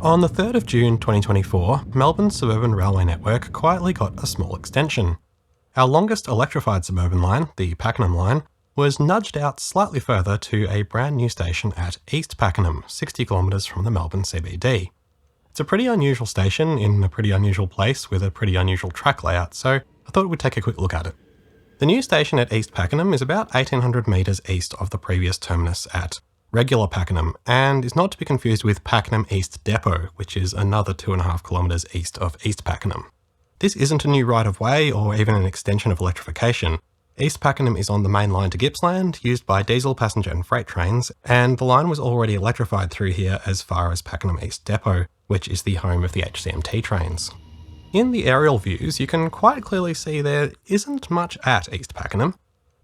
On the 3rd of June 2024, Melbourne's suburban railway network quietly got a small extension. Our longest electrified suburban line, the Pakenham line, was nudged out slightly further to a brand new station at East Pakenham, 60 kilometres from the Melbourne CBD. It's a pretty unusual station in a pretty unusual place with a pretty unusual track layout, so I thought we'd take a quick look at it. The new station at East Pakenham is about 1800 metres east of the previous terminus at Regular Pakenham, and is not to be confused with Pakenham East Depot, which is another 2.5 kilometres east of East Pakenham. This isn't a new right-of-way or even an extension of electrification. East Pakenham is on the main line to Gippsland, used by diesel, passenger and freight trains, and the line was already electrified through here as far as Pakenham East Depot, which is the home of the HCMT trains. In the aerial views, you can quite clearly see there isn't much at East Pakenham.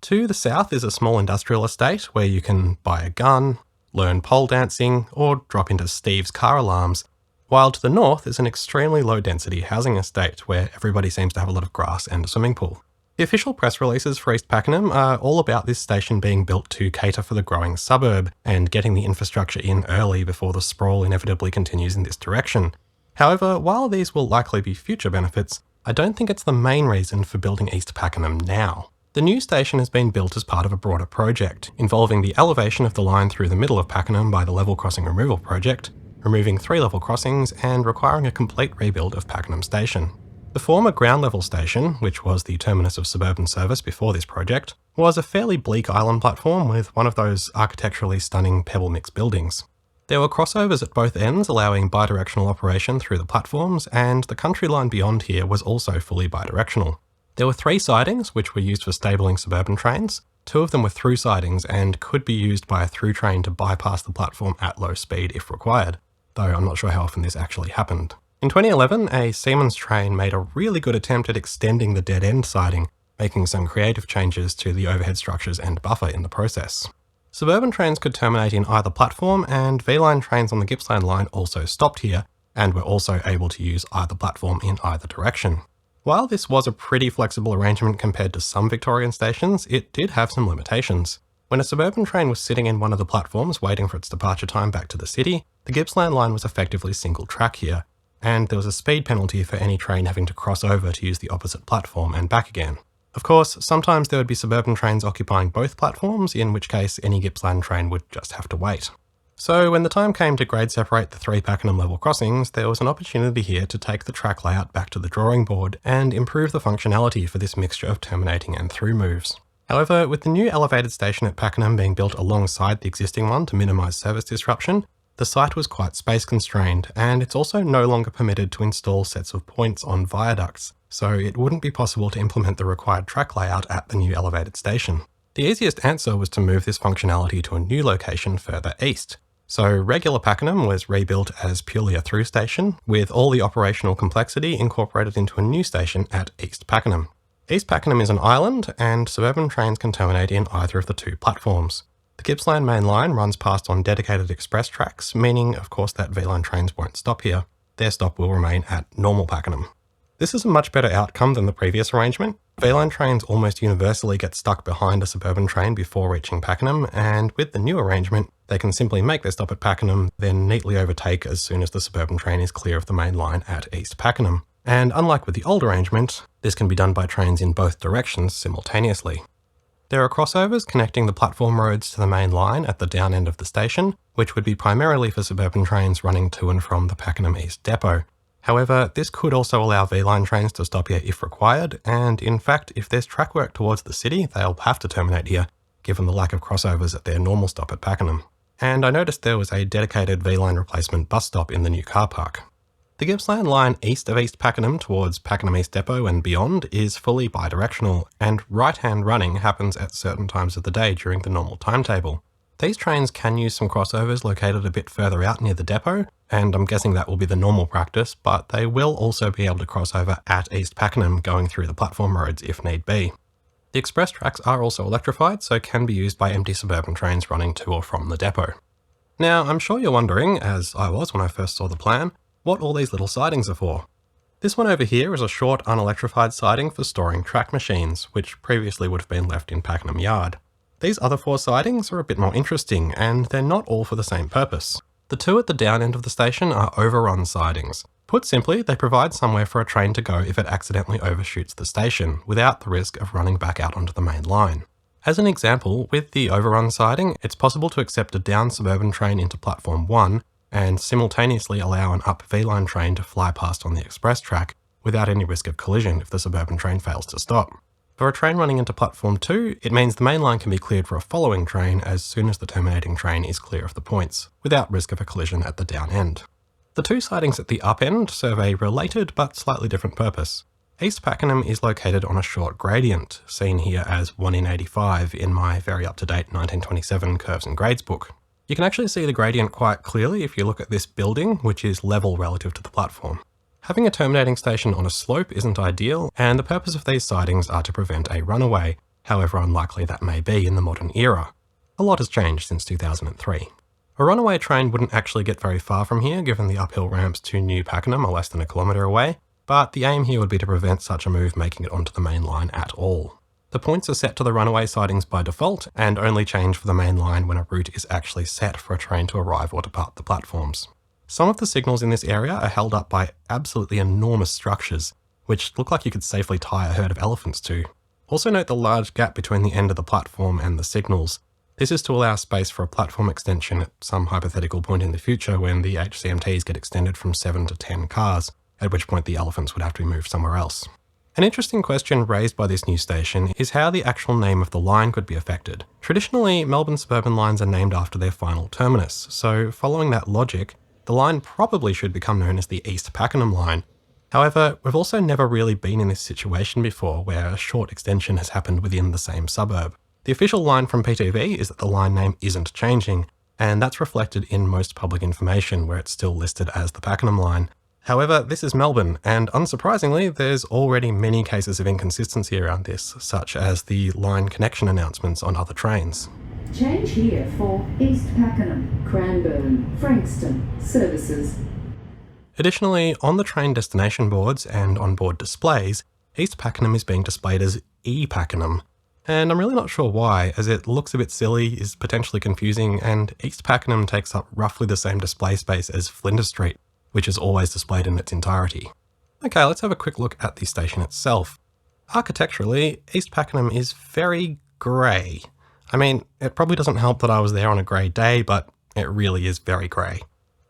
To the south is a small industrial estate where you can buy a gun, learn pole dancing, or drop into Steve's car alarms, while to the north is an extremely low-density housing estate where everybody seems to have a lot of grass and a swimming pool. The official press releases for East Pakenham are all about this station being built to cater for the growing suburb and getting the infrastructure in early before the sprawl inevitably continues in this direction. However, while these will likely be future benefits, I don't think it's the main reason for building East Pakenham now. The new station has been built as part of a broader project, involving the elevation of the line through the middle of Pakenham by the level crossing removal project, removing 3 level crossings and requiring a complete rebuild of Pakenham Station. The former ground level station, which was the terminus of suburban service before this project, was a fairly bleak island platform with one of those architecturally stunning pebble mix buildings. There were crossovers at both ends allowing bidirectional operation through the platforms, and the country line beyond here was also fully bidirectional. There were 3 sidings which were used for stabling suburban trains. 2 of them were through sidings and could be used by a through train to bypass the platform at low speed if required, though I'm not sure how often this actually happened. In 2011, a Siemens train made a really good attempt at extending the dead-end siding, making some creative changes to the overhead structures and buffer in the process. Suburban trains could terminate in either platform, and V-Line trains on the Gippsland line also stopped here, and were also able to use either platform in either direction. While this was a pretty flexible arrangement compared to some Victorian stations, it did have some limitations. When a suburban train was sitting in one of the platforms waiting for its departure time back to the city, the Gippsland line was effectively single track here, and there was a speed penalty for any train having to cross over to use the opposite platform and back again. Of course, sometimes there would be suburban trains occupying both platforms, in which case any Gippsland train would just have to wait. So when the time came to grade separate the 3 Pakenham level crossings, there was an opportunity here to take the track layout back to the drawing board and improve the functionality for this mixture of terminating and through moves. However, with the new elevated station at Pakenham being built alongside the existing one to minimise service disruption, the site was quite space constrained, and it's also no longer permitted to install sets of points on viaducts, so it wouldn't be possible to implement the required track layout at the new elevated station. The easiest answer was to move this functionality to a new location further east. So Regular Pakenham was rebuilt as purely a through station, with all the operational complexity incorporated into a new station at East Pakenham. East Pakenham is an island, and suburban trains can terminate in either of the 2 platforms. The Gippsland main line runs past on dedicated express tracks, meaning of course that V-Line trains won't stop here. Their stop will remain at normal Pakenham. This is a much better outcome than the previous arrangement. V-Line trains almost universally get stuck behind a suburban train before reaching Pakenham, and with the new arrangement, they can simply make their stop at Pakenham, then neatly overtake as soon as the suburban train is clear of the main line at East Pakenham. And unlike with the old arrangement, this can be done by trains in both directions simultaneously. There are crossovers connecting the platform roads to the main line at the down end of the station, which would be primarily for suburban trains running to and from the Pakenham East Depot. However, this could also allow V-Line trains to stop here if required, and in fact, if there's track work towards the city, they'll have to terminate here, given the lack of crossovers at their normal stop at Pakenham. And I noticed there was a dedicated V-Line replacement bus stop in the new car park. The Gippsland line east of East Pakenham towards Pakenham East Depot and beyond is fully bidirectional, and right-hand running happens at certain times of the day during the normal timetable. These trains can use some crossovers located a bit further out near the depot, and I'm guessing that will be the normal practice, but they will also be able to cross over at East Pakenham going through the platform roads if need be. The express tracks are also electrified, so can be used by empty suburban trains running to or from the depot. Now, I'm sure you're wondering, as I was when I first saw the plan, what all these little sidings are for. This one over here is a short unelectrified siding for storing track machines, which previously would have been left in Pakenham Yard. These other 4 sidings are a bit more interesting, and they're not all for the same purpose. The two at the down end of the station are overrun sidings. Put simply, they provide somewhere for a train to go if it accidentally overshoots the station, without the risk of running back out onto the main line. As an example, with the overrun siding, it's possible to accept a down suburban train into platform 1 and simultaneously allow an up V-line train to fly past on the express track without any risk of collision if the suburban train fails to stop. For a train running into platform 2, it means the main line can be cleared for a following train as soon as the terminating train is clear of the points, without risk of a collision at the down end. The two sidings at the up end serve a related but slightly different purpose. East Pakenham is located on a short gradient, seen here as 1 in 85 in my very up-to-date 1927 Curves and Grades book. You can actually see the gradient quite clearly if you look at this building, which is level relative to the platform. Having a terminating station on a slope isn't ideal, and the purpose of these sidings are to prevent a runaway, however unlikely that may be in the modern era. A lot has changed since 2003. A runaway train wouldn't actually get very far from here, given the uphill ramps to New Pakenham are less than a kilometre away, but the aim here would be to prevent such a move making it onto the main line at all. The points are set to the runaway sidings by default, and only change for the main line when a route is actually set for a train to arrive or depart the platforms. Some of the signals in this area are held up by absolutely enormous structures, which look like you could safely tie a herd of elephants to. Also note the large gap between the end of the platform and the signals. This is to allow space for a platform extension at some hypothetical point in the future when the HCMTs get extended from 7 to 10 cars, at which point the elephants would have to be moved somewhere else. An interesting question raised by this new station is how the actual name of the line could be affected. Traditionally, Melbourne suburban lines are named after their final terminus, so following that logic, the line probably should become known as the East Pakenham line. However, we've also never really been in this situation before where a short extension has happened within the same suburb. The official line from PTV is that the line name isn't changing, and that's reflected in most public information where it's still listed as the Pakenham line. However, this is Melbourne, and unsurprisingly, there's already many cases of inconsistency around this, such as the line connection announcements on other trains. Change here for East Pakenham, Cranbourne, Frankston services. Additionally, on the train destination boards and onboard displays, East Pakenham is being displayed as E Pakenham. And I'm really not sure why, as it looks a bit silly, is potentially confusing, and East Pakenham takes up roughly the same display space as Flinders Street, which is always displayed in its entirety. Okay, let's have a quick look at the station itself. Architecturally, East Pakenham is very grey. I mean, it probably doesn't help that I was there on a grey day, but it really is very grey.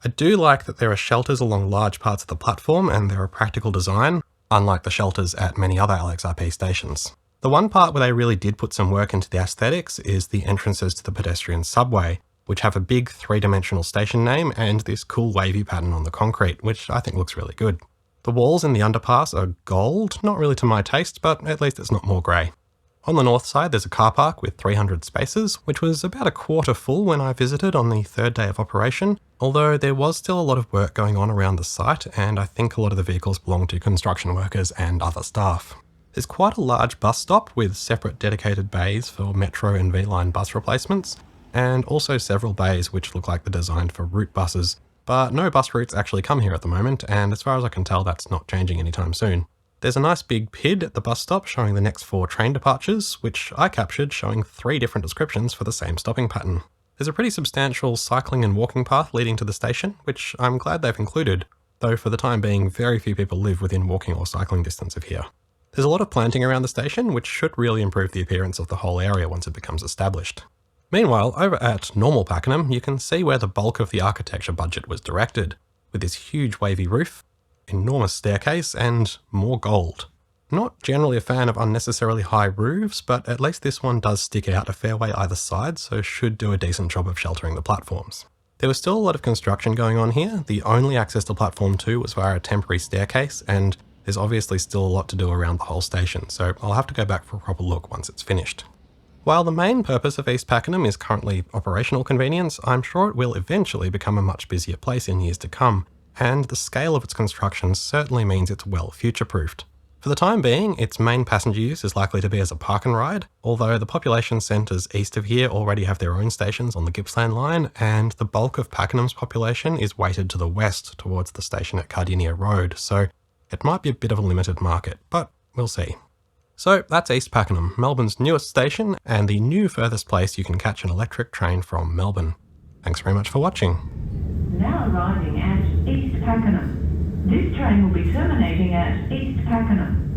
I do like that there are shelters along large parts of the platform and they're a practical design, unlike the shelters at many other LXRP stations. The one part where they really did put some work into the aesthetics is the entrances to the pedestrian subway, which have a big three-dimensional station name and this cool wavy pattern on the concrete, which I think looks really good. The walls in the underpass are gold, not really to my taste, but at least it's not more grey. On the north side there's a car park with 300 spaces, which was about a quarter full when I visited on the third day of operation, although there was still a lot of work going on around the site, and I think a lot of the vehicles belong to construction workers and other staff. There's quite a large bus stop with separate dedicated bays for Metro and V-Line bus replacements, and also several bays which look like they're designed for route buses, but no bus routes actually come here at the moment, and as far as I can tell that's not changing anytime soon. There's a nice big PID at the bus stop showing the next 4 train departures, which I captured showing 3 different descriptions for the same stopping pattern. There's a pretty substantial cycling and walking path leading to the station, which I'm glad they've included, though for the time being very few people live within walking or cycling distance of here. There's a lot of planting around the station, which should really improve the appearance of the whole area once it becomes established. Meanwhile, over at normal Pakenham, you can see where the bulk of the architecture budget was directed, with this huge wavy roof, enormous staircase, and more gold. Not generally a fan of unnecessarily high roofs, but at least this one does stick out a fair way either side, so should do a decent job of sheltering the platforms. There was still a lot of construction going on here. The only access to platform 2 was via a temporary staircase, and there's obviously still a lot to do around the whole station, so I'll have to go back for a proper look once it's finished. While the main purpose of East Pakenham is currently operational convenience, I'm sure it will eventually become a much busier place in years to come, and the scale of its construction certainly means it's well future-proofed. For the time being, its main passenger use is likely to be as a park and ride, although the population centres east of here already have their own stations on the Gippsland line, and the bulk of Pakenham's population is weighted to the west towards the station at Cardinia Road, so it might be a bit of a limited market, but we'll see. So that's East Pakenham, Melbourne's newest station, and the new furthest place you can catch an electric train from Melbourne. Thanks very much for watching. Now arriving at East Pakenham. This train will be terminating at East Pakenham.